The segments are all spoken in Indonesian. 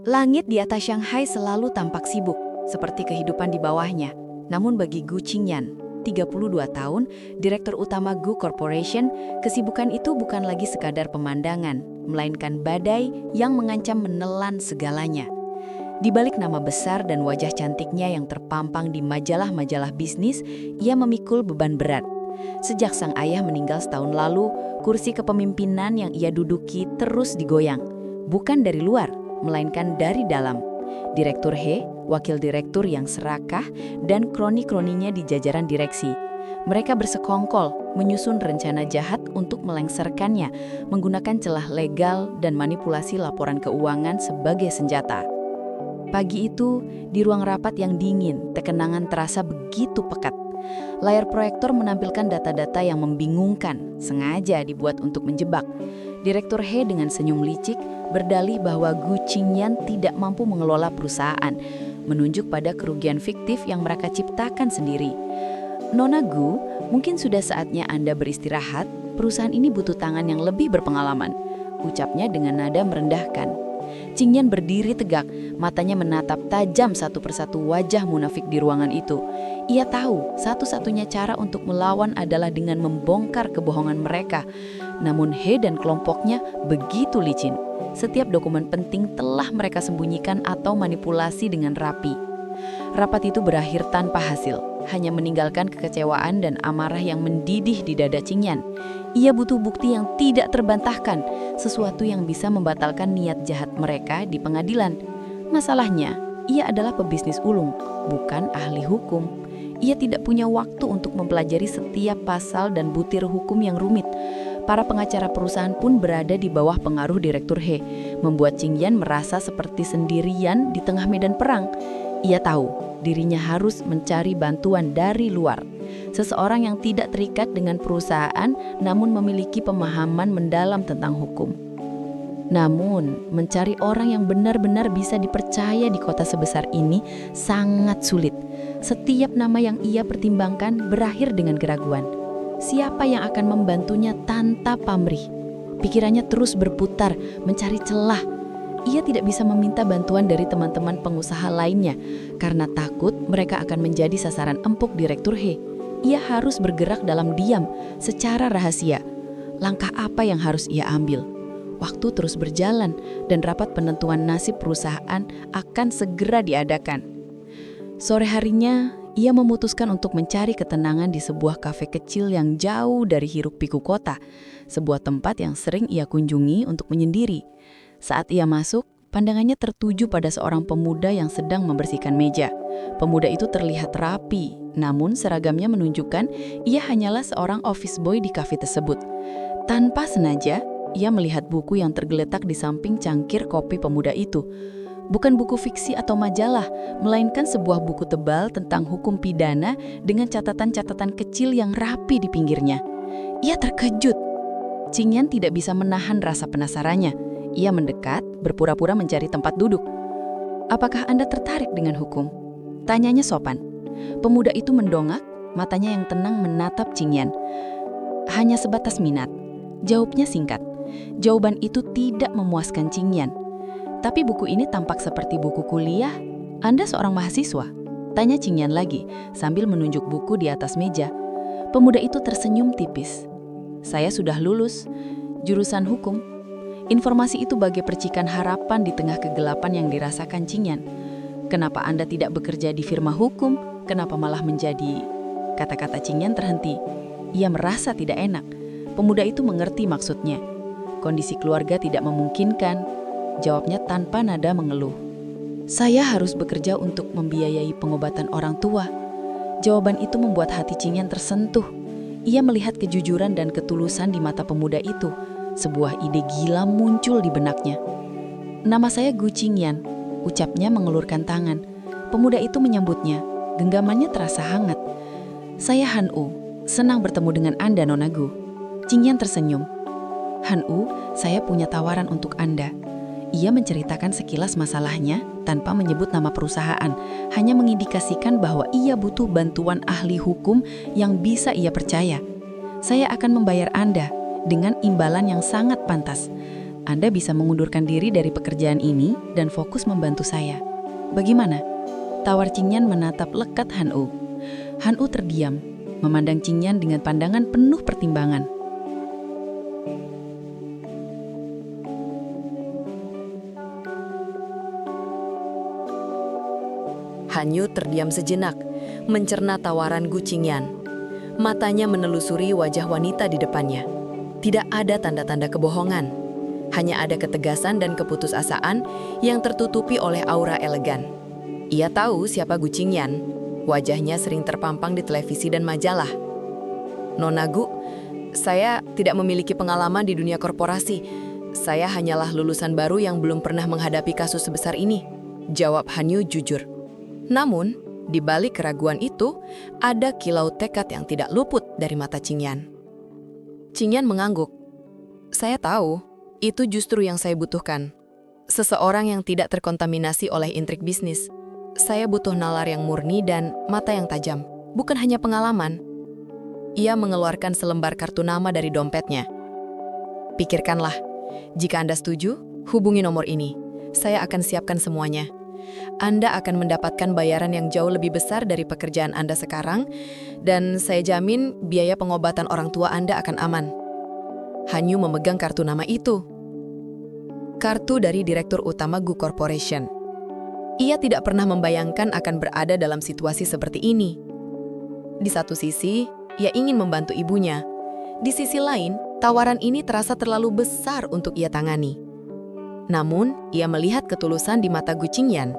Langit di atas Shanghai selalu tampak sibuk, seperti kehidupan di bawahnya. Namun bagi Gu Qingyan, 32 tahun, Direktur Utama Gu Corporation, kesibukan itu bukan lagi sekadar pemandangan, melainkan badai yang mengancam menelan segalanya. Di balik nama besar dan wajah cantiknya yang terpampang di majalah-majalah bisnis, ia memikul beban berat. Sejak sang ayah meninggal setahun lalu, kursi kepemimpinan yang ia duduki terus digoyang. Bukan dari luar, melainkan dari dalam. Direktur He, wakil direktur yang serakah, dan kroni-kroninya di jajaran direksi. Mereka bersekongkol menyusun rencana jahat untuk melengsarkannya, menggunakan celah legal dan manipulasi laporan keuangan sebagai senjata. Pagi itu, di ruang rapat yang dingin, kekenangan terasa begitu pekat. Layar proyektor menampilkan data-data yang membingungkan, sengaja dibuat untuk menjebak. Direktur He dengan senyum licik berdalih bahwa Gu Qingyan tidak mampu mengelola perusahaan, menunjuk pada kerugian fiktif yang mereka ciptakan sendiri. Nona Gu, mungkin sudah saatnya Anda beristirahat, perusahaan ini butuh tangan yang lebih berpengalaman, ucapnya dengan nada merendahkan. Qingyan berdiri tegak, matanya menatap tajam satu persatu wajah munafik di ruangan itu. Ia tahu satu-satunya cara untuk melawan adalah dengan membongkar kebohongan mereka. Namun He dan kelompoknya begitu licin. Setiap dokumen penting telah mereka sembunyikan atau manipulasi dengan rapi. Rapat itu berakhir tanpa hasil, hanya meninggalkan kekecewaan dan amarah yang mendidih di dada Qingyan. Ia butuh bukti yang tidak terbantahkan, sesuatu yang bisa membatalkan niat jahat mereka di pengadilan. Masalahnya, ia adalah pebisnis ulung, bukan ahli hukum. Ia tidak punya waktu untuk mempelajari setiap pasal dan butir hukum yang rumit. Para pengacara perusahaan pun berada di bawah pengaruh Direktur He, membuat Qingyan merasa seperti sendirian di tengah medan perang. Ia tahu dirinya harus mencari bantuan dari luar. Seseorang yang tidak terikat dengan perusahaan namun memiliki pemahaman mendalam tentang hukum. Namun, mencari orang yang benar-benar bisa dipercaya di kota sebesar ini sangat sulit. Setiap nama yang ia pertimbangkan berakhir dengan keraguan. Siapa yang akan membantunya tanpa pamrih? Pikirannya terus berputar, mencari celah. Ia tidak bisa meminta bantuan dari teman-teman pengusaha lainnya karena takut mereka akan menjadi sasaran empuk Direktur He. Ia harus bergerak dalam diam, secara rahasia. Langkah apa yang harus ia ambil? Waktu terus berjalan dan rapat penentuan nasib perusahaan akan segera diadakan. Sore harinya, ia memutuskan untuk mencari ketenangan di sebuah kafe kecil yang jauh dari hiruk-pikuk kota, sebuah tempat yang sering ia kunjungi untuk menyendiri. Saat ia masuk, pandangannya tertuju pada seorang pemuda yang sedang membersihkan meja. Pemuda itu terlihat rapi, namun seragamnya menunjukkan ia hanyalah seorang office boy di kafe tersebut. Tanpa sengaja, ia melihat buku yang tergeletak di samping cangkir kopi pemuda itu. Bukan buku fiksi atau majalah, melainkan sebuah buku tebal tentang hukum pidana dengan catatan-catatan kecil yang rapi di pinggirnya. Ia terkejut. Qingyan tidak bisa menahan rasa penasarannya. Ia mendekat, berpura-pura mencari tempat duduk. "Apakah Anda tertarik dengan hukum?" tanyanya sopan. Pemuda itu mendongak, matanya yang tenang menatap Qingyan. "Hanya sebatas minat," jawabnya singkat. Jawaban itu tidak memuaskan Qingyan. "Tapi buku ini tampak seperti buku kuliah. Anda seorang mahasiswa?" tanya Qingyan lagi, sambil menunjuk buku di atas meja. Pemuda itu tersenyum tipis. "Saya sudah lulus, jurusan hukum." Informasi itu bagai percikan harapan di tengah kegelapan yang dirasakan Qingyan. "Kenapa Anda tidak bekerja di firma hukum? Kenapa malah menjadi..." Kata-kata Qingyan terhenti. Ia merasa tidak enak. Pemuda itu mengerti maksudnya. Kondisi keluarga tidak memungkinkan, jawabnya tanpa nada mengeluh. "Saya harus bekerja untuk membiayai pengobatan orang tua." Jawaban itu membuat hati Qingyan tersentuh. Ia melihat kejujuran dan ketulusan di mata pemuda itu. Sebuah ide gila muncul di benaknya. "Nama saya Gu Qingyan," ucapnya mengelurkan tangan. Pemuda itu menyambutnya. Genggamannya terasa hangat. "Saya Han U. Senang bertemu dengan Anda, Nona Gu." Qingyan tersenyum. "Han U, saya punya tawaran untuk Anda." Ia menceritakan sekilas masalahnya tanpa menyebut nama perusahaan, hanya mengindikasikan bahwa ia butuh bantuan ahli hukum yang bisa ia percaya. "Saya akan membayar Anda dengan imbalan yang sangat pantas. Anda bisa mengundurkan diri dari pekerjaan ini dan fokus membantu saya. Bagaimana? Tawar Qingyan menatap lekat Han-u. Han-u terdiam, memandang Qingyan dengan pandangan penuh pertimbangan. Han-yu terdiam sejenak, mencerna tawaran Gu Qingyan. Matanya menelusuri wajah wanita di depannya. Tidak ada tanda-tanda kebohongan. Hanya ada ketegasan dan keputusasaan yang tertutupi oleh aura elegan. Ia tahu siapa Gu Qingyan. Wajahnya sering terpampang di televisi dan majalah. "Nona Gu, saya tidak memiliki pengalaman di dunia korporasi. Saya hanyalah lulusan baru yang belum pernah menghadapi kasus sebesar ini," jawab Han-yu jujur. Namun, di balik keraguan itu, ada kilau tekad yang tidak luput dari mata Qingyan. Qingyan mengangguk. "Saya tahu, itu justru yang saya butuhkan. Seseorang yang tidak terkontaminasi oleh intrik bisnis. Saya butuh nalar yang murni dan mata yang tajam, bukan hanya pengalaman." Ia mengeluarkan selembar kartu nama dari dompetnya. "Pikirkanlah, jika Anda setuju, hubungi nomor ini. Saya akan siapkan semuanya. Anda akan mendapatkan bayaran yang jauh lebih besar dari pekerjaan Anda sekarang, dan saya jamin biaya pengobatan orang tua Anda akan aman." Han-yu memegang kartu nama itu. Kartu dari Direktur Utama Gu Corporation. Ia tidak pernah membayangkan akan berada dalam situasi seperti ini. Di satu sisi, ia ingin membantu ibunya. Di sisi lain, tawaran ini terasa terlalu besar untuk ia tangani. Namun, ia melihat ketulusan di mata Gu Qingyan.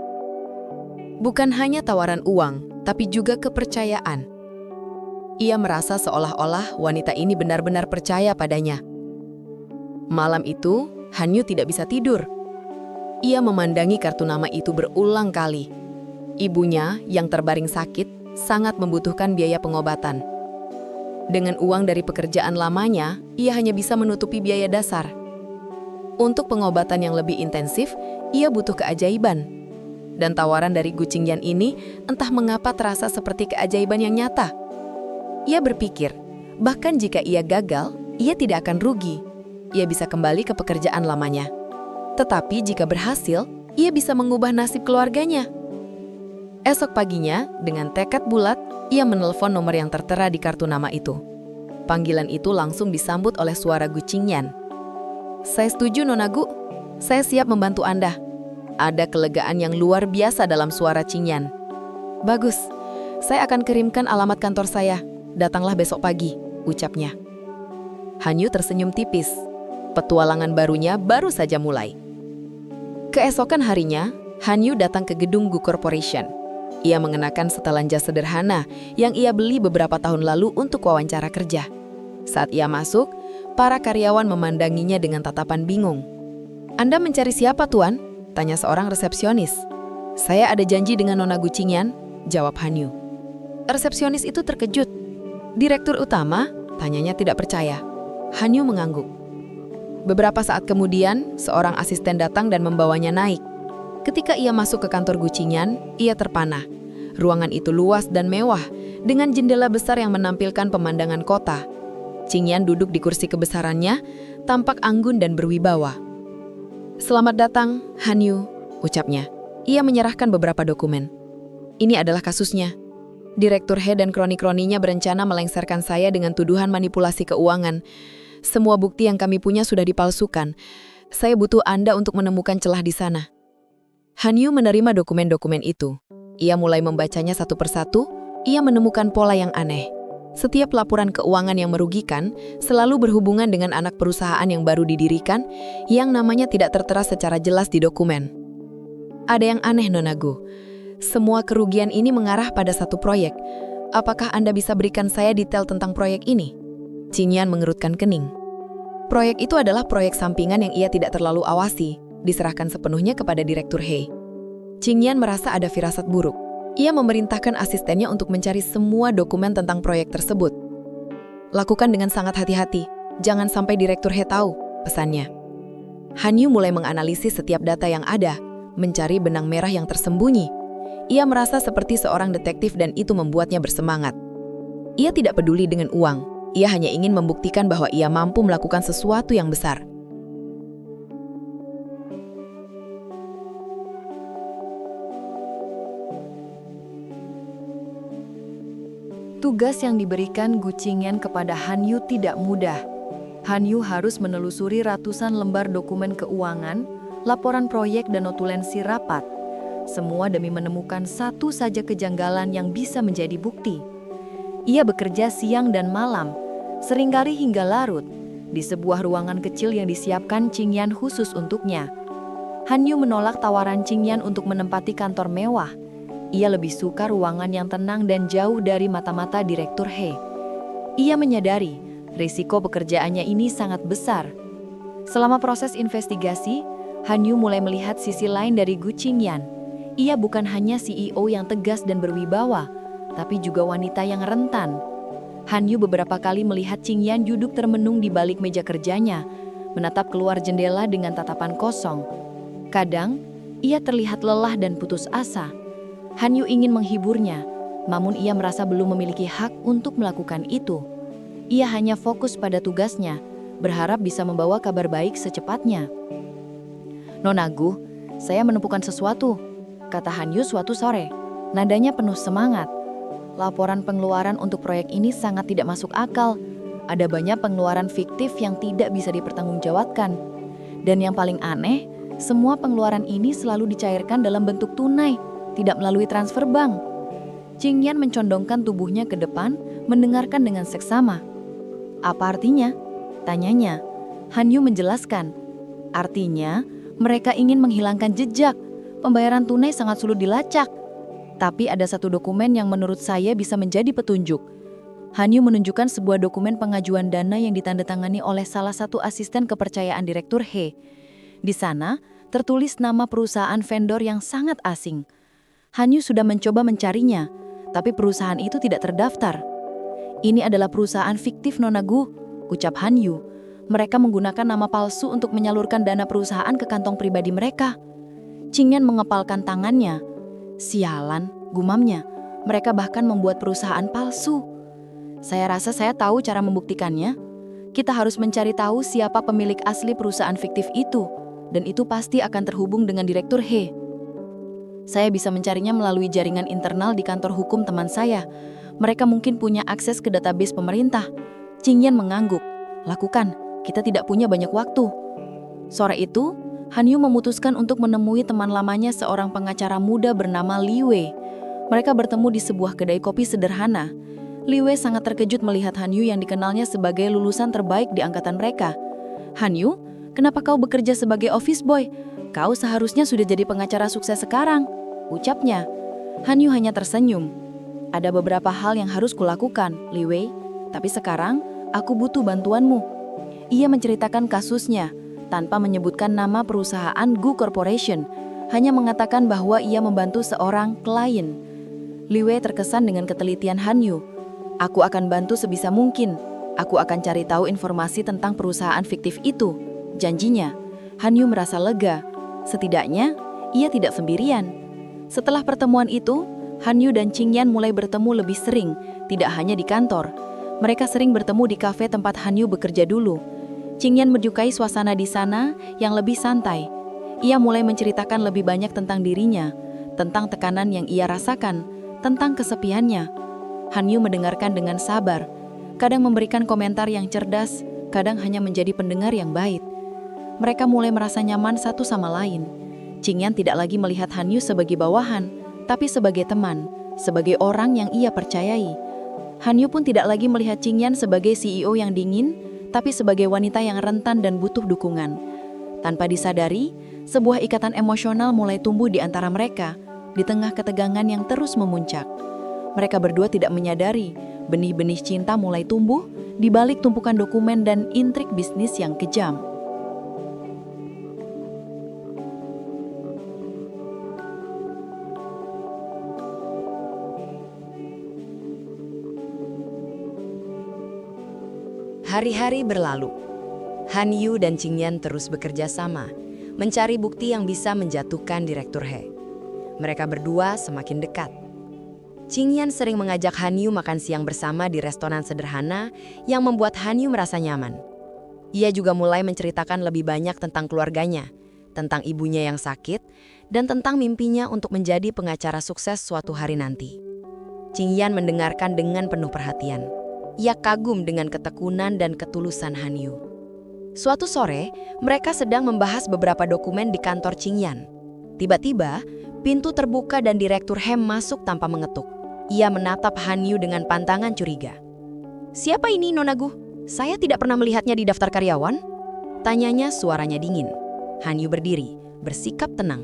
Bukan hanya tawaran uang, tapi juga kepercayaan. Ia merasa seolah-olah wanita ini benar-benar percaya padanya. Malam itu, Han-yu tidak bisa tidur. Ia memandangi kartu nama itu berulang kali. Ibunya, yang terbaring sakit, sangat membutuhkan biaya pengobatan. Dengan uang dari pekerjaan lamanya, ia hanya bisa menutupi biaya dasar. Untuk pengobatan yang lebih intensif, ia butuh keajaiban. Dan tawaran dari Gu Qingyan ini entah mengapa terasa seperti keajaiban yang nyata. Ia berpikir, bahkan jika ia gagal, ia tidak akan rugi. Ia bisa kembali ke pekerjaan lamanya. Tetapi jika berhasil, ia bisa mengubah nasib keluarganya. Esok paginya, dengan tekad bulat, ia menelpon nomor yang tertera di kartu nama itu. Panggilan itu langsung disambut oleh suara Gu Qingyan. "Saya setuju, Nona Gu. Saya siap membantu Anda." Ada kelegaan yang luar biasa dalam suara Qingyan. "Bagus, saya akan kirimkan alamat kantor saya. Datanglah besok pagi," ucapnya. Han-yu tersenyum tipis. Petualangan barunya baru saja mulai. Keesokan harinya, Han-yu datang ke gedung Gu Corporation. Ia mengenakan setelan jas sederhana yang ia beli beberapa tahun lalu untuk wawancara kerja. Saat ia masuk, para karyawan memandanginya dengan tatapan bingung. "Anda mencari siapa, Tuan?" tanya seorang resepsionis. "Saya ada janji dengan Nona Gu Qingyan," jawab Han-yu. Resepsionis itu terkejut. "Direktur utama?" tanyanya tidak percaya. Han-yu mengangguk. Beberapa saat kemudian, seorang asisten datang dan membawanya naik. Ketika ia masuk ke kantor Gu Qingyan, ia terpana. Ruangan itu luas dan mewah, dengan jendela besar yang menampilkan pemandangan kota. Qingyan duduk di kursi kebesarannya, tampak anggun dan berwibawa. "Selamat datang, Han-yu," ucapnya. Ia menyerahkan beberapa dokumen. "Ini adalah kasusnya. Direktur He dan kroni-kroninya berencana melengsarkan saya dengan tuduhan manipulasi keuangan. Semua bukti yang kami punya sudah dipalsukan. Saya butuh Anda untuk menemukan celah di sana." Han-yu menerima dokumen-dokumen itu. Ia mulai membacanya satu persatu. Ia menemukan pola yang aneh. Setiap laporan keuangan yang merugikan selalu berhubungan dengan anak perusahaan yang baru didirikan, yang namanya tidak tertera secara jelas di dokumen. "Ada yang aneh, Nona Gu. Semua kerugian ini mengarah pada satu proyek. Apakah Anda bisa berikan saya detail tentang proyek ini?" Qingyan mengerutkan kening. Proyek itu adalah proyek sampingan yang ia tidak terlalu awasi, diserahkan sepenuhnya kepada Direktur He. Qingyan merasa ada firasat buruk. Ia memerintahkan asistennya untuk mencari semua dokumen tentang proyek tersebut. "Lakukan dengan sangat hati-hati, jangan sampai Direktur He tahu," pesannya. Han-yu mulai menganalisis setiap data yang ada, mencari benang merah yang tersembunyi. Ia merasa seperti seorang detektif dan itu membuatnya bersemangat. Ia tidak peduli dengan uang. Ia hanya ingin membuktikan bahwa ia mampu melakukan sesuatu yang besar. Tugas yang diberikan Gu Qingyan kepada Han Yu tidak mudah. Han Yu harus menelusuri ratusan lembar dokumen keuangan, laporan proyek dan notulensi rapat. Semua demi menemukan satu saja kejanggalan yang bisa menjadi bukti. Ia bekerja siang dan malam, seringkali hingga larut, di sebuah ruangan kecil yang disiapkan Qingyan khusus untuknya. Han Yu menolak tawaran Qingyan untuk menempati kantor mewah. Ia lebih suka ruangan yang tenang dan jauh dari mata-mata Direktur He. Ia menyadari risiko pekerjaannya ini sangat besar. Selama proses investigasi, Han Yu mulai melihat sisi lain dari Gu Qingyan. Ia bukan hanya CEO yang tegas dan berwibawa, tapi juga wanita yang rentan. Han Yu beberapa kali melihat Qingyan duduk termenung di balik meja kerjanya, menatap keluar jendela dengan tatapan kosong. Kadang, ia terlihat lelah dan putus asa. Han Yu ingin menghiburnya, namun ia merasa belum memiliki hak untuk melakukan itu. Ia hanya fokus pada tugasnya, berharap bisa membawa kabar baik secepatnya. "Nona Gu, saya menemukan sesuatu," kata Han Yu suatu sore. Nadanya penuh semangat. "Laporan pengeluaran untuk proyek ini sangat tidak masuk akal. Ada banyak pengeluaran fiktif yang tidak bisa dipertanggungjawabkan. Dan yang paling aneh, semua pengeluaran ini selalu dicairkan dalam bentuk tunai, tidak melalui transfer bank." Qingyan mencondongkan tubuhnya ke depan, mendengarkan dengan seksama. "Apa artinya?" tanyanya. Han Yu menjelaskan. "Artinya, mereka ingin menghilangkan jejak. Pembayaran tunai sangat sulit dilacak. Tapi ada satu dokumen yang menurut saya bisa menjadi petunjuk." Han Yu menunjukkan sebuah dokumen pengajuan dana yang ditandatangani oleh salah satu asisten kepercayaan Direktur He. Di sana, tertulis nama perusahaan vendor yang sangat asing. Han Yu sudah mencoba mencarinya, tapi perusahaan itu tidak terdaftar. "Ini adalah perusahaan fiktif, Nona Gu," ucap Han Yu. "Mereka menggunakan nama palsu untuk menyalurkan dana perusahaan ke kantong pribadi mereka." Qingyan mengepalkan tangannya. "Sialan," gumamnya. "Mereka bahkan membuat perusahaan palsu." "Saya rasa saya tahu cara membuktikannya. Kita harus mencari tahu siapa pemilik asli perusahaan fiktif itu, dan itu pasti akan terhubung dengan Direktur He. Saya bisa mencarinya melalui jaringan internal di kantor hukum teman saya. Mereka mungkin punya akses ke database pemerintah." Qingyan mengangguk. "Lakukan, kita tidak punya banyak waktu." Sore itu, Han Yu memutuskan untuk menemui teman lamanya, seorang pengacara muda bernama Li Wei. Mereka bertemu di sebuah kedai kopi sederhana. Li Wei sangat terkejut melihat Han Yu yang dikenalnya sebagai lulusan terbaik di angkatan mereka. "Han Yu, kenapa kau bekerja sebagai office boy? Kau seharusnya sudah jadi pengacara sukses sekarang," ucapnya. Han Yu hanya tersenyum. "Ada beberapa hal yang harus kulakukan, Li Wei. Tapi sekarang, aku butuh bantuanmu." Ia menceritakan kasusnya, tanpa menyebutkan nama perusahaan Gu Corporation, hanya mengatakan bahwa ia membantu seorang klien. Li Wei terkesan dengan ketelitian Han Yu. "Aku akan bantu sebisa mungkin. Aku akan cari tahu informasi tentang perusahaan fiktif itu," janjinya. Han Yu merasa lega. Setidaknya, ia tidak sendirian. Setelah pertemuan itu, Han Yu dan Qingyan mulai bertemu lebih sering, tidak hanya di kantor. Mereka sering bertemu di kafe tempat Han Yu bekerja dulu. Qingyan menyukai suasana di sana yang lebih santai. Ia mulai menceritakan lebih banyak tentang dirinya, tentang tekanan yang ia rasakan, tentang kesepiannya. Han Yu mendengarkan dengan sabar, kadang memberikan komentar yang cerdas, kadang hanya menjadi pendengar yang baik. Mereka mulai merasa nyaman satu sama lain. Qingyan tidak lagi melihat Han Yu sebagai bawahan, tapi sebagai teman, sebagai orang yang ia percayai. Han Yu pun tidak lagi melihat Qingyan sebagai CEO yang dingin, tapi sebagai wanita yang rentan dan butuh dukungan. Tanpa disadari, sebuah ikatan emosional mulai tumbuh di antara mereka, di tengah ketegangan yang terus memuncak. Mereka berdua tidak menyadari, benih-benih cinta mulai tumbuh di balik tumpukan dokumen dan intrik bisnis yang kejam. Hari-hari berlalu. Han Yu dan Qingyan terus bekerja sama, mencari bukti yang bisa menjatuhkan Direktur He. Mereka berdua semakin dekat. Qingyan sering mengajak Han Yu makan siang bersama di restoran sederhana yang membuat Han Yu merasa nyaman. Ia juga mulai menceritakan lebih banyak tentang keluarganya, tentang ibunya yang sakit, dan tentang mimpinya untuk menjadi pengacara sukses suatu hari nanti. Qing Yan mendengarkan dengan penuh perhatian. Ia kagum dengan ketekunan dan ketulusan Han Yu. Suatu sore, mereka sedang membahas beberapa dokumen di kantor Qing Yan. Tiba-tiba, pintu terbuka dan Direktur He masuk tanpa mengetuk. Ia menatap Han Yu dengan pandangan curiga. "Siapa ini, Nona Gu? Saya tidak pernah melihatnya di daftar karyawan?" Tanyanya suaranya dingin. Han Yu berdiri, bersikap tenang.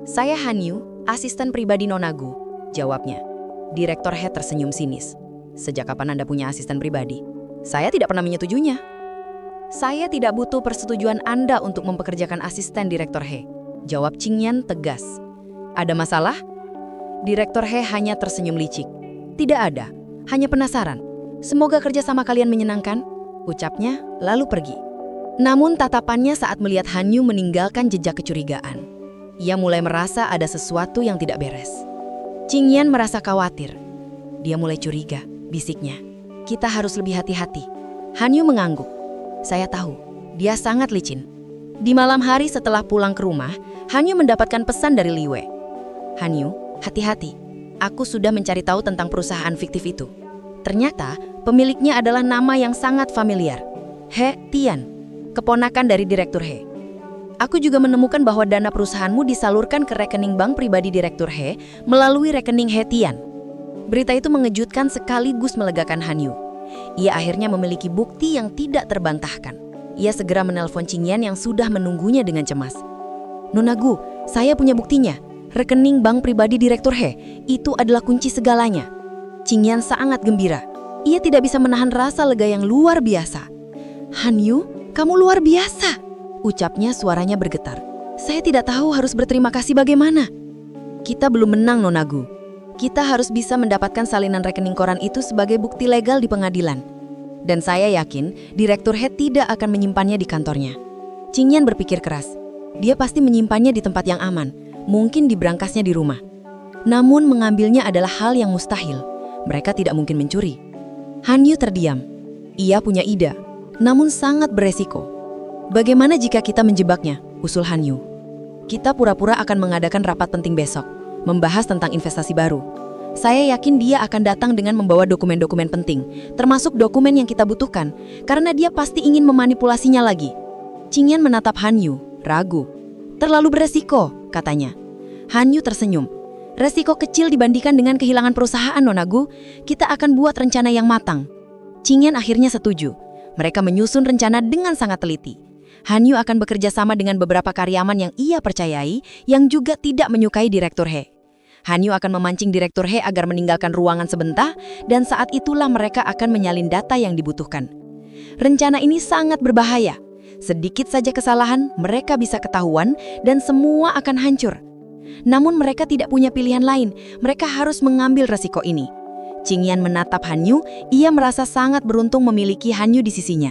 "Saya Han Yu, asisten pribadi Nona Gu," jawabnya. Direktur He tersenyum sinis. "Sejak kapan Anda punya asisten pribadi?" "Saya tidak pernah menyetujuinya." "Saya tidak butuh persetujuan Anda untuk mempekerjakan asisten Direktur He," jawab Qing Yan tegas. "Ada masalah?" Direktur He hanya tersenyum licik. "Tidak ada, hanya penasaran. Semoga kerjasama kalian menyenangkan," ucapnya, lalu pergi. Namun tatapannya saat melihat Han Yu meninggalkan jejak kecurigaan. Ia mulai merasa ada sesuatu yang tidak beres. Qing Yan merasa khawatir. Dia mulai curiga, bisiknya. "Kita harus lebih hati-hati." Han Yu mengangguk. "Saya tahu, dia sangat licin." Di malam hari setelah pulang ke rumah, Han Yu mendapatkan pesan dari Li Wei. "Han Yu, hati-hati. Aku sudah mencari tahu tentang perusahaan fiktif itu. Ternyata pemiliknya adalah nama yang sangat familiar. He Tian, keponakan dari Direktur He. Aku juga menemukan bahwa dana perusahaanmu disalurkan ke rekening bank pribadi Direktur He melalui rekening He Tian." Berita itu mengejutkan sekaligus melegakan Han Yu. Ia akhirnya memiliki bukti yang tidak terbantahkan. Ia segera menelpon Qing Yan yang sudah menunggunya dengan cemas. "Nona Gu, saya punya buktinya. Rekening bank pribadi Direktur He, itu adalah kunci segalanya." Qing Yan sangat gembira. Ia tidak bisa menahan rasa lega yang luar biasa. "Han Yu, kamu luar biasa," ucapnya suaranya bergetar. "Saya tidak tahu harus berterima kasih bagaimana." "Kita belum menang, Nona Gu. Kita harus bisa mendapatkan salinan rekening koran itu sebagai bukti legal di pengadilan. Dan saya yakin Direktur He tidak akan menyimpannya di kantornya." Qing Yan berpikir keras. Dia pasti menyimpannya di tempat yang aman, mungkin di brankasnya di rumah. Namun mengambilnya adalah hal yang mustahil. Mereka tidak mungkin mencuri. Han Yu terdiam. Ia punya ide, namun sangat beresiko. "Bagaimana jika kita menjebaknya?" usul Han Yu. "Kita pura-pura akan mengadakan rapat penting besok, membahas tentang investasi baru. Saya yakin dia akan datang dengan membawa dokumen-dokumen penting, termasuk dokumen yang kita butuhkan, karena dia pasti ingin memanipulasinya lagi." Qing Yan menatap Han Yu, ragu. "Terlalu beresiko," katanya. Han Yu tersenyum. "Resiko kecil dibandingkan dengan kehilangan perusahaan, Nona Gu. Kita akan buat rencana yang matang." Qing Yan akhirnya setuju. Mereka menyusun rencana dengan sangat teliti. Han Yu akan bekerja sama dengan beberapa karyawan yang ia percayai, yang juga tidak menyukai Direktur He. Han Yu akan memancing Direktur He agar meninggalkan ruangan sebentar, dan saat itulah mereka akan menyalin data yang dibutuhkan. Rencana ini sangat berbahaya. Sedikit saja kesalahan, mereka bisa ketahuan, dan semua akan hancur. Namun mereka tidak punya pilihan lain, mereka harus mengambil resiko ini. Qing Yan menatap Han Yu, ia merasa sangat beruntung memiliki Han Yu di sisinya.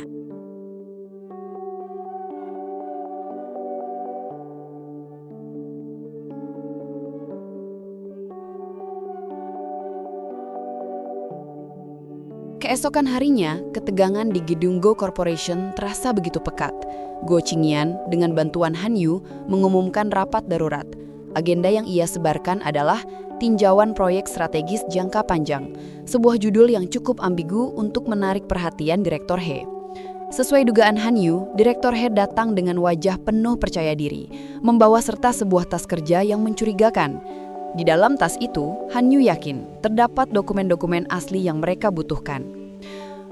Keesokan harinya, ketegangan di gedung Go Corporation terasa begitu pekat. Go Qing Yan dengan bantuan Han Yu mengumumkan rapat darurat. Agenda yang ia sebarkan adalah tinjauan proyek strategis jangka panjang, sebuah judul yang cukup ambigu untuk menarik perhatian Direktur He. Sesuai dugaan Han Yu, Direktur He datang dengan wajah penuh percaya diri, membawa serta sebuah tas kerja yang mencurigakan. Di dalam tas itu, Han Yu yakin terdapat dokumen-dokumen asli yang mereka butuhkan.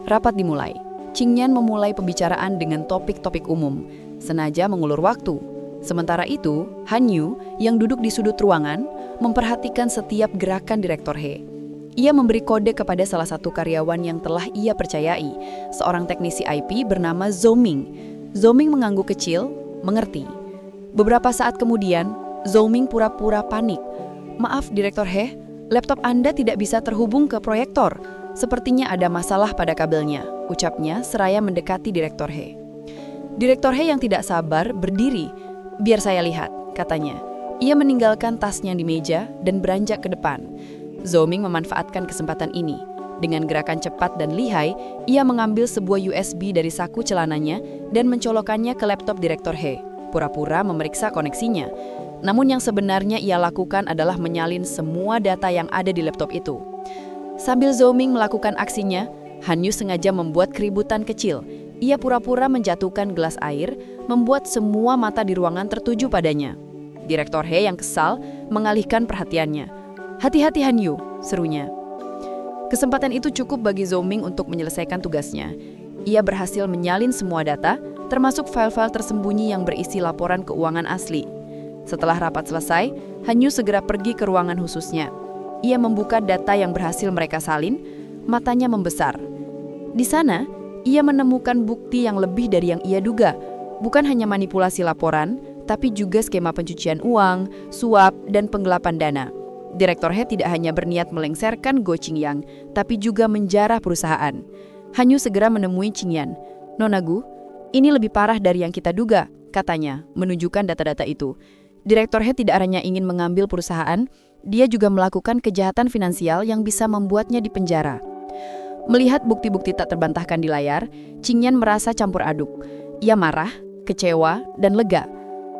Rapat dimulai. Qing Yan memulai pembicaraan dengan topik-topik umum, senaja mengulur waktu. Sementara itu, Han Yu yang duduk di sudut ruangan memperhatikan setiap gerakan Direktur He. Ia memberi kode kepada salah satu karyawan yang telah ia percayai, seorang teknisi IP bernama Zhou Ming. Zhou Ming mengangguk kecil, mengerti. Beberapa saat kemudian, Zhou Ming pura-pura panik. "Maaf, Direktur He, laptop Anda tidak bisa terhubung ke proyektor. Sepertinya ada masalah pada kabelnya," ucapnya seraya mendekati Direktur He. Direktur He yang tidak sabar berdiri. "Biar saya lihat," katanya. Ia meninggalkan tasnya di meja dan beranjak ke depan. Zhou Ming memanfaatkan kesempatan ini. Dengan gerakan cepat dan lihai, ia mengambil sebuah USB dari saku celananya dan mencolokkannya ke laptop Direktur He, pura-pura memeriksa koneksinya. Namun yang sebenarnya ia lakukan adalah menyalin semua data yang ada di laptop itu. Sambil Zhou-ming melakukan aksinya, Han Yu sengaja membuat keributan kecil. Ia pura-pura menjatuhkan gelas air, membuat semua mata di ruangan tertuju padanya. Direktur He yang kesal mengalihkan perhatiannya. "Hati-hati Han Yu," serunya. Kesempatan itu cukup bagi Zhou-ming untuk menyelesaikan tugasnya. Ia berhasil menyalin semua data, termasuk file-file tersembunyi yang berisi laporan keuangan asli. Setelah rapat selesai, Han Yu segera pergi ke ruangan khususnya. Ia membuka data yang berhasil mereka salin, matanya membesar. Di sana, ia menemukan bukti yang lebih dari yang ia duga. Bukan hanya manipulasi laporan, tapi juga skema pencucian uang, suap, dan penggelapan dana. Direktur He tidak hanya berniat melengsarkan Go Qingyang, tapi juga menjarah perusahaan. Han Yu segera menemui Qingyan. "Nona Gu, ini lebih parah dari yang kita duga," katanya, menunjukkan data-data itu. Direktur He tidak hanya ingin mengambil perusahaan, dia juga melakukan kejahatan finansial yang bisa membuatnya dipenjara. Melihat bukti-bukti tak terbantahkan di layar, Qingyan merasa campur aduk. Ia marah, kecewa, dan lega.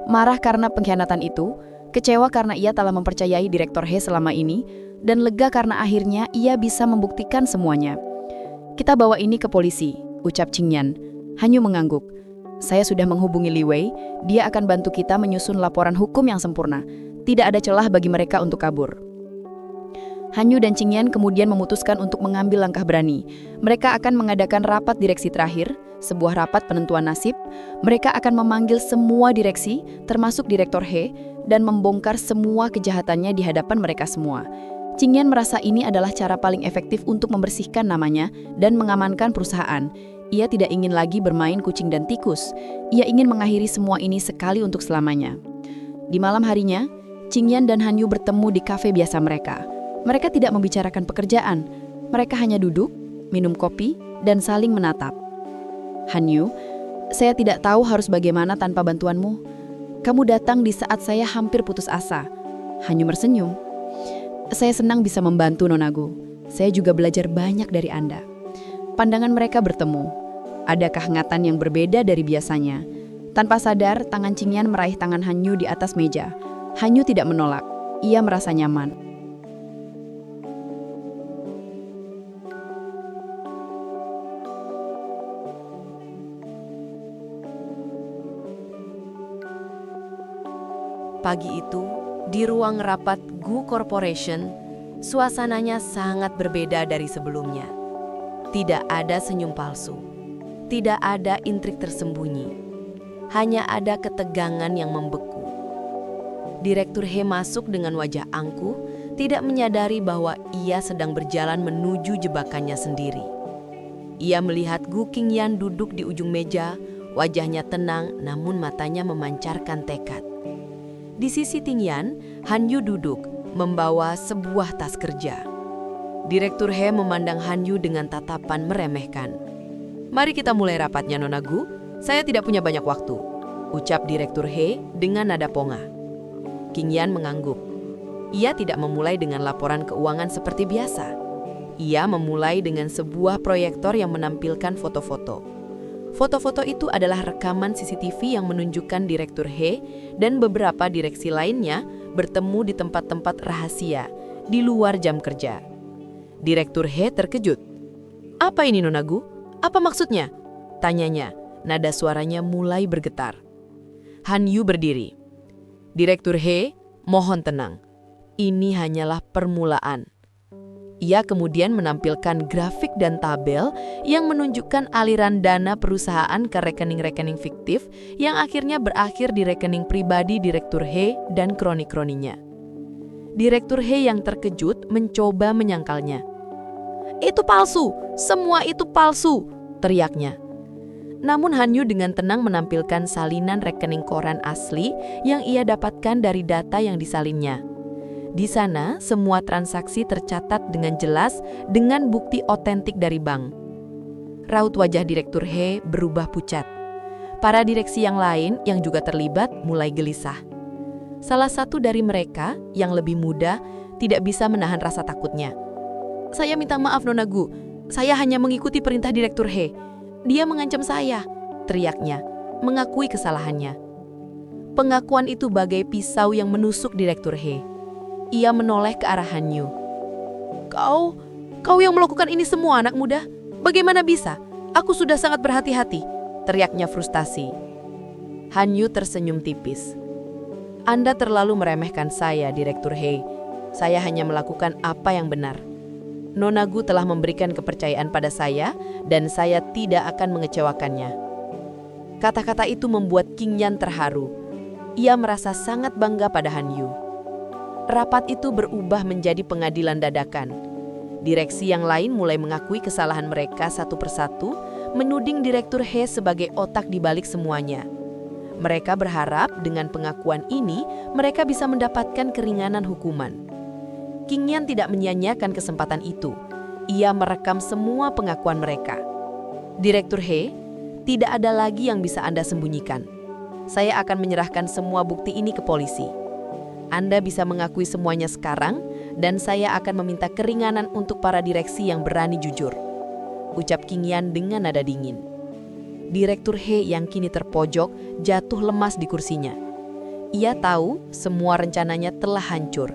Marah karena pengkhianatan itu, kecewa karena ia telah mempercayai Direktur He selama ini, dan lega karena akhirnya ia bisa membuktikan semuanya. "Kita bawa ini ke polisi," ucap Qingyan. Han Yu mengangguk. "Saya sudah menghubungi Li Wei, dia akan bantu kita menyusun laporan hukum yang sempurna. Tidak ada celah bagi mereka untuk kabur." Han Yu dan Qingyan kemudian memutuskan untuk mengambil langkah berani. Mereka akan mengadakan rapat direksi terakhir, sebuah rapat penentuan nasib. Mereka akan memanggil semua direksi, termasuk Direktur He, dan membongkar semua kejahatannya di hadapan mereka semua. Qingyan merasa ini adalah cara paling efektif untuk membersihkan namanya dan mengamankan perusahaan. Ia tidak ingin lagi bermain kucing dan tikus. Ia ingin mengakhiri semua ini sekali untuk selamanya. Di malam harinya, Qingyan dan Han Yu bertemu di kafe biasa mereka. Mereka tidak membicarakan pekerjaan. Mereka hanya duduk, minum kopi, dan saling menatap. "Han Yu, saya tidak tahu harus bagaimana tanpa bantuanmu. Kamu datang di saat saya hampir putus asa." Han Yu tersenyum. "Saya senang bisa membantu, Nona Gu. Saya juga belajar banyak dari Anda." Pandangan mereka bertemu. Ada kehangatan yang berbeda dari biasanya. Tanpa sadar, tangan Qingyan meraih tangan Han Yu di atas meja. Han Yu tidak menolak. Ia merasa nyaman. Pagi itu, di ruang rapat Gu Corporation, suasananya sangat berbeda dari sebelumnya. Tidak ada senyum palsu, tidak ada intrik tersembunyi, hanya ada ketegangan yang membeku. Direktur He masuk dengan wajah angkuh, tidak menyadari bahwa ia sedang berjalan menuju jebakannya sendiri. Ia melihat Gu Qingyan duduk di ujung meja, wajahnya tenang namun matanya memancarkan tekad. Di sisi Qingyan, Han Yu duduk, membawa sebuah tas kerja. Direktur He memandang Han Yu dengan tatapan meremehkan. "Mari kita mulai rapatnya, Nona Gu. Saya tidak punya banyak waktu," ucap Direktur He dengan nada ponga. Qingyan mengangguk. Ia tidak memulai dengan laporan keuangan seperti biasa. Ia memulai dengan sebuah proyektor yang menampilkan foto-foto. Foto-foto itu adalah rekaman CCTV yang menunjukkan Direktur He dan beberapa direksi lainnya bertemu di tempat-tempat rahasia di luar jam kerja. Direktur He terkejut. "Apa ini, Nona Gu? Apa maksudnya?" tanyanya. Nada suaranya mulai bergetar. Han Yu berdiri. "Direktur He, mohon tenang. Ini hanyalah permulaan." Ia kemudian menampilkan grafik dan tabel yang menunjukkan aliran dana perusahaan ke rekening-rekening fiktif yang akhirnya berakhir di rekening pribadi Direktur He dan kroni-kroninya. Direktur He yang terkejut mencoba menyangkalnya. "Itu palsu! Semua itu palsu!" teriaknya. Namun Han Yu dengan tenang menampilkan salinan rekening koran asli yang ia dapatkan dari data yang disalinnya. Di sana, semua transaksi tercatat dengan jelas dengan bukti otentik dari bank. Raut wajah Direktur He berubah pucat. Para direksi yang lain yang juga terlibat mulai gelisah. Salah satu dari mereka, yang lebih muda, tidak bisa menahan rasa takutnya. "Saya minta maaf, Nona Gu. Saya hanya mengikuti perintah Direktur He. Dia mengancam saya," teriaknya, mengakui kesalahannya. Pengakuan itu bagai pisau yang menusuk Direktur He. Ia menoleh ke arah Han Yu. Kau yang melakukan ini semua, anak muda? Bagaimana bisa? Aku sudah sangat berhati-hati, teriaknya frustasi. Han Yu tersenyum tipis. Anda terlalu meremehkan saya, Direktur He. Saya hanya melakukan apa yang benar. Nona Gu telah memberikan kepercayaan pada saya dan saya tidak akan mengecewakannya. Kata-kata itu membuat King Yan terharu. Ia merasa sangat bangga pada Han Yu. Rapat itu berubah menjadi pengadilan dadakan. Direksi yang lain mulai mengakui kesalahan mereka satu persatu, menuding Direktur He sebagai otak di balik semuanya. Mereka berharap dengan pengakuan ini, mereka bisa mendapatkan keringanan hukuman. King Yan tidak menyia-nyiakan kesempatan itu. Ia merekam semua pengakuan mereka. Direktur He, tidak ada lagi yang bisa Anda sembunyikan. Saya akan menyerahkan semua bukti ini ke polisi. Anda bisa mengakui semuanya sekarang, dan saya akan meminta keringanan untuk para direksi yang berani jujur. Ucap King Yan dengan nada dingin. Direktur He yang kini terpojok jatuh lemas di kursinya. Ia tahu semua rencananya telah hancur.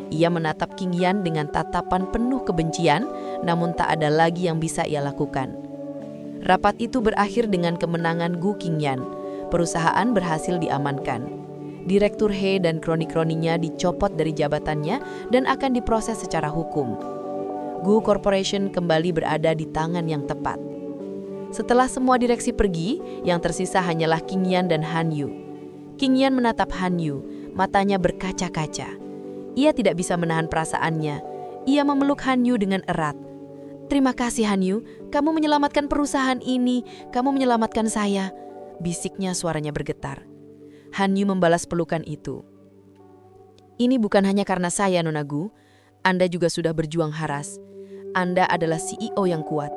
Ia menatap King Yan dengan tatapan penuh kebencian, namun tak ada lagi yang bisa ia lakukan. Rapat itu berakhir dengan kemenangan Gu King Yan. Perusahaan berhasil diamankan. Direktur He dan kroni-kroninya dicopot dari jabatannya dan akan diproses secara hukum. Gu Corporation kembali berada di tangan yang tepat. Setelah semua direksi pergi, yang tersisa hanyalah King Yan dan Han Yu. King Yan menatap Han Yu, matanya berkaca-kaca. Ia tidak bisa menahan perasaannya. Ia memeluk Han Yu dengan erat. "Terima kasih Han Yu, kamu menyelamatkan perusahaan ini, kamu menyelamatkan saya," bisiknya suaranya bergetar. Han Yu membalas pelukan itu. "Ini bukan hanya karena saya, Nona Gu. Anda juga sudah berjuang haras. Anda adalah CEO yang kuat."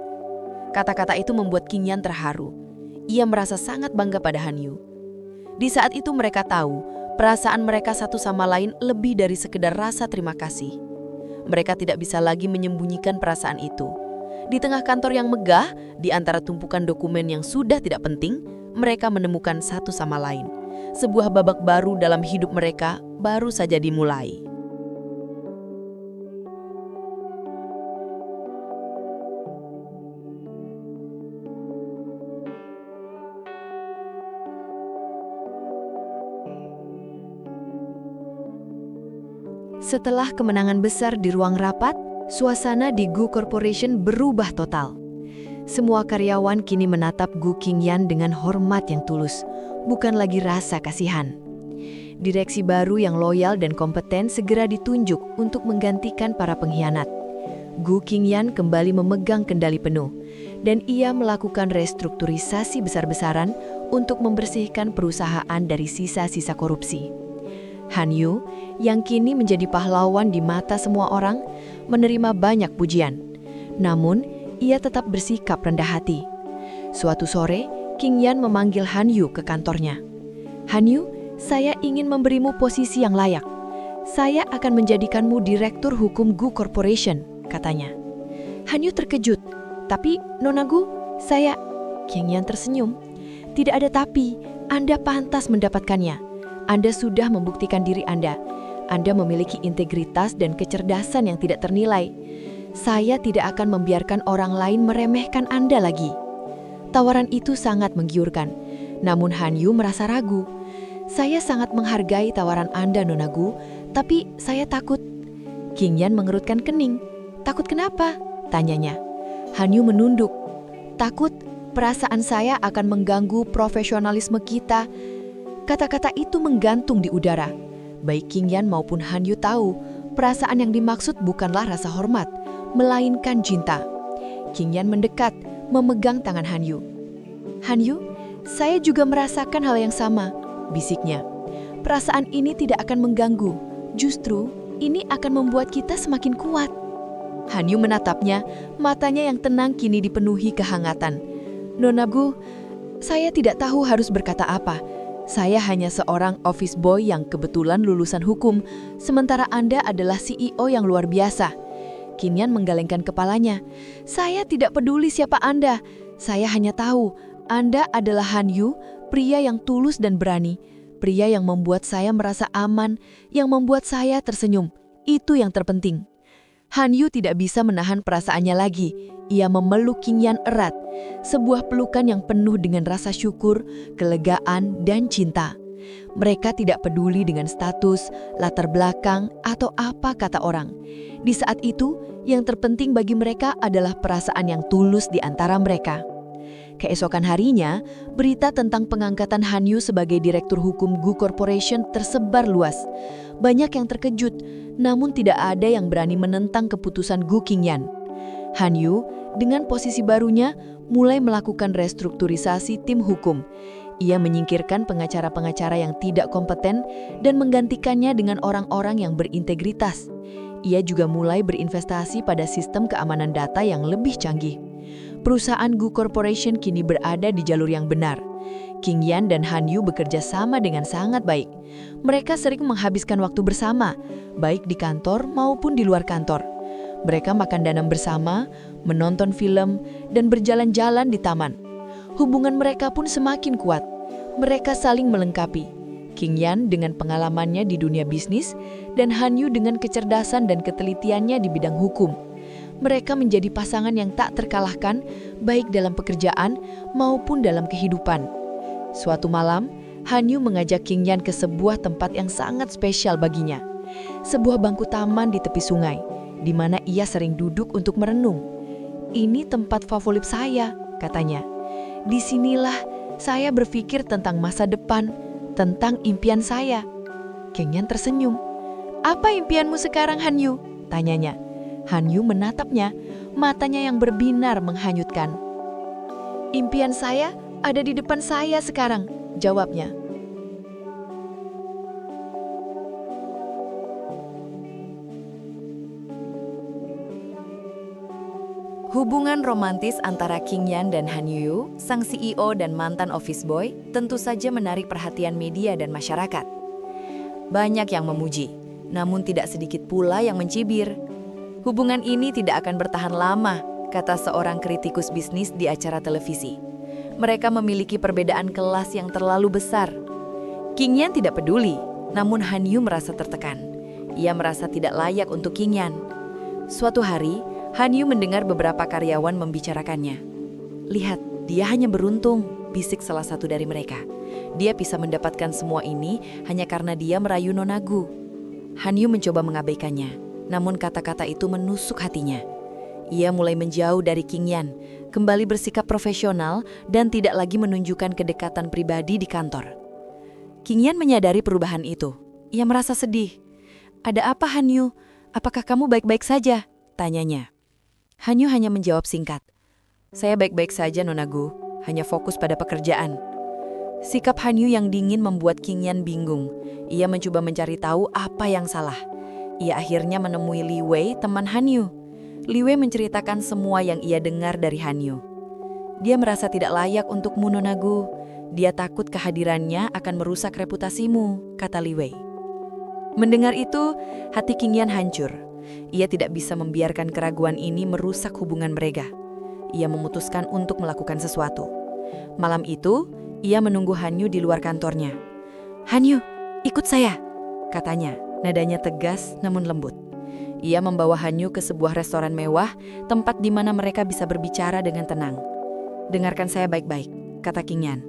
Kata-kata itu membuat King Yan terharu. Ia merasa sangat bangga pada Han Yu. Di saat itu mereka tahu, perasaan mereka satu sama lain lebih dari sekedar rasa terima kasih. Mereka tidak bisa lagi menyembunyikan perasaan itu. Di tengah kantor yang megah, di antara tumpukan dokumen yang sudah tidak penting, mereka menemukan satu sama lain. Sebuah babak baru dalam hidup mereka baru saja dimulai. Setelah kemenangan besar di ruang rapat, suasana di Gu Corporation berubah total. Semua karyawan kini menatap Gu King Yan dengan hormat yang tulus, bukan lagi rasa kasihan. Direksi baru yang loyal dan kompeten segera ditunjuk untuk menggantikan para pengkhianat. Gu King Yan kembali memegang kendali penuh, dan ia melakukan restrukturisasi besar-besaran untuk membersihkan perusahaan dari sisa-sisa korupsi. Han Yu, yang kini menjadi pahlawan di mata semua orang, menerima banyak pujian. Namun, ia tetap bersikap rendah hati. Suatu sore, King Yan memanggil Han Yu ke kantornya. "Han Yu, saya ingin memberimu posisi yang layak. Saya akan menjadikanmu Direktur Hukum Gu Corporation," katanya. Han Yu terkejut. "Tapi, Nona Gu, saya..." King Yan tersenyum. "Tidak ada tapi, Anda pantas mendapatkannya. Anda sudah membuktikan diri Anda. Anda memiliki integritas dan kecerdasan yang tidak ternilai. Saya tidak akan membiarkan orang lain meremehkan Anda lagi." Tawaran itu sangat menggiurkan. Namun Han Yu merasa ragu. "Saya sangat menghargai tawaran Anda, Nona Gu, tapi saya takut." King Yan mengerutkan kening. "Takut kenapa?" tanyanya. Han Yu menunduk. "Takut perasaan saya akan mengganggu profesionalisme kita." Kata-kata itu menggantung di udara. Baik King Yan maupun Han Yu tahu, perasaan yang dimaksud bukanlah rasa hormat, melainkan cinta. King Yan mendekat, memegang tangan Han Yu. "Han Yu, saya juga merasakan hal yang sama," bisiknya. "Perasaan ini tidak akan mengganggu. Justru, ini akan membuat kita semakin kuat." Han Yu menatapnya, matanya yang tenang kini dipenuhi kehangatan. "Nona Gu, saya tidak tahu harus berkata apa. Saya hanya seorang office boy yang kebetulan lulusan hukum, sementara Anda adalah CEO yang luar biasa." King Yan menggelengkan kepalanya. "Saya tidak peduli siapa Anda. Saya hanya tahu Anda adalah Han Yu, pria yang tulus dan berani. Pria yang membuat saya merasa aman, yang membuat saya tersenyum. Itu yang terpenting." Han Yu tidak bisa menahan perasaannya lagi. Ia memeluk King Yan erat, sebuah pelukan yang penuh dengan rasa syukur, kelegaan, dan cinta. Mereka tidak peduli dengan status, latar belakang, atau apa kata orang. Di saat itu, yang terpenting bagi mereka adalah perasaan yang tulus di antara mereka. Keesokan harinya, berita tentang pengangkatan Han Yu sebagai Direktur Hukum Gu Corporation tersebar luas. Banyak yang terkejut, namun tidak ada yang berani menentang keputusan Gu Qingyan. Han Yu, dengan posisi barunya, mulai melakukan restrukturisasi tim hukum. Ia menyingkirkan pengacara-pengacara yang tidak kompeten dan menggantikannya dengan orang-orang yang berintegritas. Ia juga mulai berinvestasi pada sistem keamanan data yang lebih canggih. Perusahaan Gu Corporation kini berada di jalur yang benar. King Yan dan Han Yu bekerja sama dengan sangat baik. Mereka sering menghabiskan waktu bersama, baik di kantor maupun di luar kantor. Mereka makan danam bersama, menonton film, dan berjalan-jalan di taman. Hubungan mereka pun semakin kuat. Mereka saling melengkapi. King Yan dengan pengalamannya di dunia bisnis, dan Han Yu dengan kecerdasan dan ketelitiannya di bidang hukum. Mereka menjadi pasangan yang tak terkalahkan, baik dalam pekerjaan maupun dalam kehidupan. Suatu malam, Han Yu mengajak King Yan ke sebuah tempat yang sangat spesial baginya. Sebuah bangku taman di tepi sungai, di mana ia sering duduk untuk merenung. "Ini tempat favorit saya," katanya. "Disinilah saya berpikir tentang masa depan, tentang impian saya." King Yan tersenyum. "Apa impianmu sekarang, Han Yu?" tanyanya. Han Yu menatapnya, matanya yang berbinar menghanyutkan. "Impian saya ada di depan saya sekarang," jawabnya. Hubungan romantis antara King Yan dan Han Yu, sang CEO dan mantan office boy, tentu saja menarik perhatian media dan masyarakat. Banyak yang memuji, namun tidak sedikit pula yang mencibir. Hubungan ini tidak akan bertahan lama, kata seorang kritikus bisnis di acara televisi. Mereka memiliki perbedaan kelas yang terlalu besar. King Yan tidak peduli, namun Han Yu merasa tertekan. Ia merasa tidak layak untuk King Yan. Suatu hari, Han Yu mendengar beberapa karyawan membicarakannya. "Lihat, dia hanya beruntung," bisik salah satu dari mereka. "Dia bisa mendapatkan semua ini hanya karena dia merayu Nona Gu." Han Yu mencoba mengabaikannya, namun kata-kata itu menusuk hatinya. Ia mulai menjauh dari King Yan, kembali bersikap profesional dan tidak lagi menunjukkan kedekatan pribadi di kantor. King Yan menyadari perubahan itu. Ia merasa sedih. "Ada apa, Han Yu? Apakah kamu baik-baik saja?" tanyanya. Han Yu hanya menjawab singkat. "Saya baik-baik saja, Nona Gu, hanya fokus pada pekerjaan." Sikap Han Yu yang dingin membuat King Yan bingung. Ia mencoba mencari tahu apa yang salah. Ia akhirnya menemui Li Wei, teman Han Yu. Li Wei menceritakan semua yang ia dengar dari Han Yu. "Dia merasa tidak layak untukmu, Nona Gu. Dia takut kehadirannya akan merusak reputasimu," kata Li Wei. Mendengar itu, hati King Yan hancur. Ia tidak bisa membiarkan keraguan ini merusak hubungan mereka. Ia memutuskan untuk melakukan sesuatu. Malam itu, ia menunggu Han Yu di luar kantornya. "Han Yu, ikut saya," katanya, nadanya tegas namun lembut. Ia membawa Han Yu ke sebuah restoran mewah, tempat di mana mereka bisa berbicara dengan tenang. "Dengarkan saya baik-baik," kata King Yan.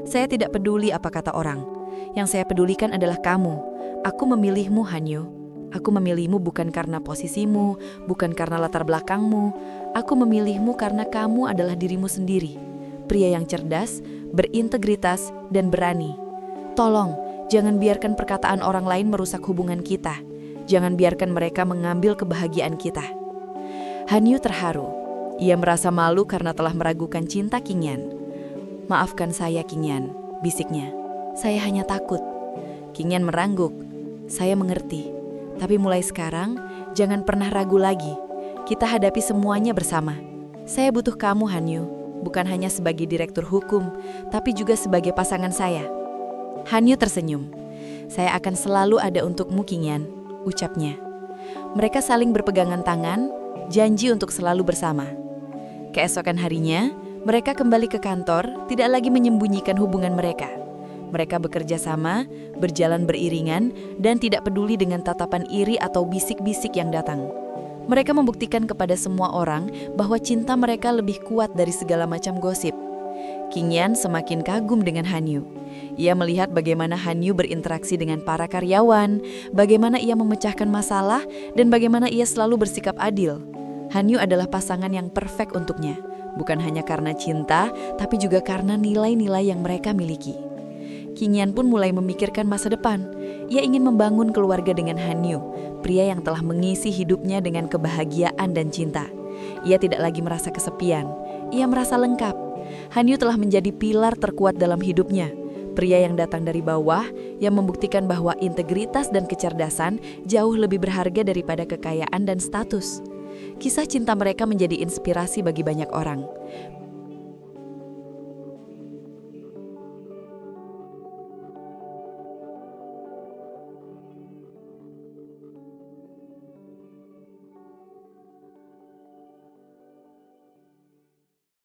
"Saya tidak peduli apa kata orang. Yang saya pedulikan adalah kamu. Aku memilihmu, Han Yu. Aku memilihmu bukan karena posisimu, bukan karena latar belakangmu. Aku memilihmu karena kamu adalah dirimu sendiri. Pria yang cerdas, berintegritas, dan berani. Tolong, jangan biarkan perkataan orang lain merusak hubungan kita. Jangan biarkan mereka mengambil kebahagiaan kita." Han Yu terharu. Ia merasa malu karena telah meragukan cinta King Yan. "Maafkan saya, King Yan," bisiknya. "Saya hanya takut." King Yan merangguk. "Saya mengerti. Tapi mulai sekarang, jangan pernah ragu lagi. Kita hadapi semuanya bersama. Saya butuh kamu, Han Yu, bukan hanya sebagai direktur hukum, tapi juga sebagai pasangan saya." Han Yu tersenyum. "Saya akan selalu ada untukmu, King Yan," ucapnya. Mereka saling berpegangan tangan, janji untuk selalu bersama. Keesokan harinya, mereka kembali ke kantor, tidak lagi menyembunyikan hubungan mereka. Mereka bekerja sama, berjalan beriringan, dan tidak peduli dengan tatapan iri atau bisik-bisik yang datang. Mereka membuktikan kepada semua orang bahwa cinta mereka lebih kuat dari segala macam gosip. King Yan semakin kagum dengan Han Yu. Ia melihat bagaimana Han Yu berinteraksi dengan para karyawan, bagaimana ia memecahkan masalah, dan bagaimana ia selalu bersikap adil. Han Yu adalah pasangan yang perfect untuknya, bukan hanya karena cinta, tapi juga karena nilai-nilai yang mereka miliki. King Yan pun mulai memikirkan masa depan. Ia ingin membangun keluarga dengan Han Yu, pria yang telah mengisi hidupnya dengan kebahagiaan dan cinta. Ia tidak lagi merasa kesepian, ia merasa lengkap. Han Yu telah menjadi pilar terkuat dalam hidupnya. Pria yang datang dari bawah, yang membuktikan bahwa integritas dan kecerdasan jauh lebih berharga daripada kekayaan dan status. Kisah cinta mereka menjadi inspirasi bagi banyak orang.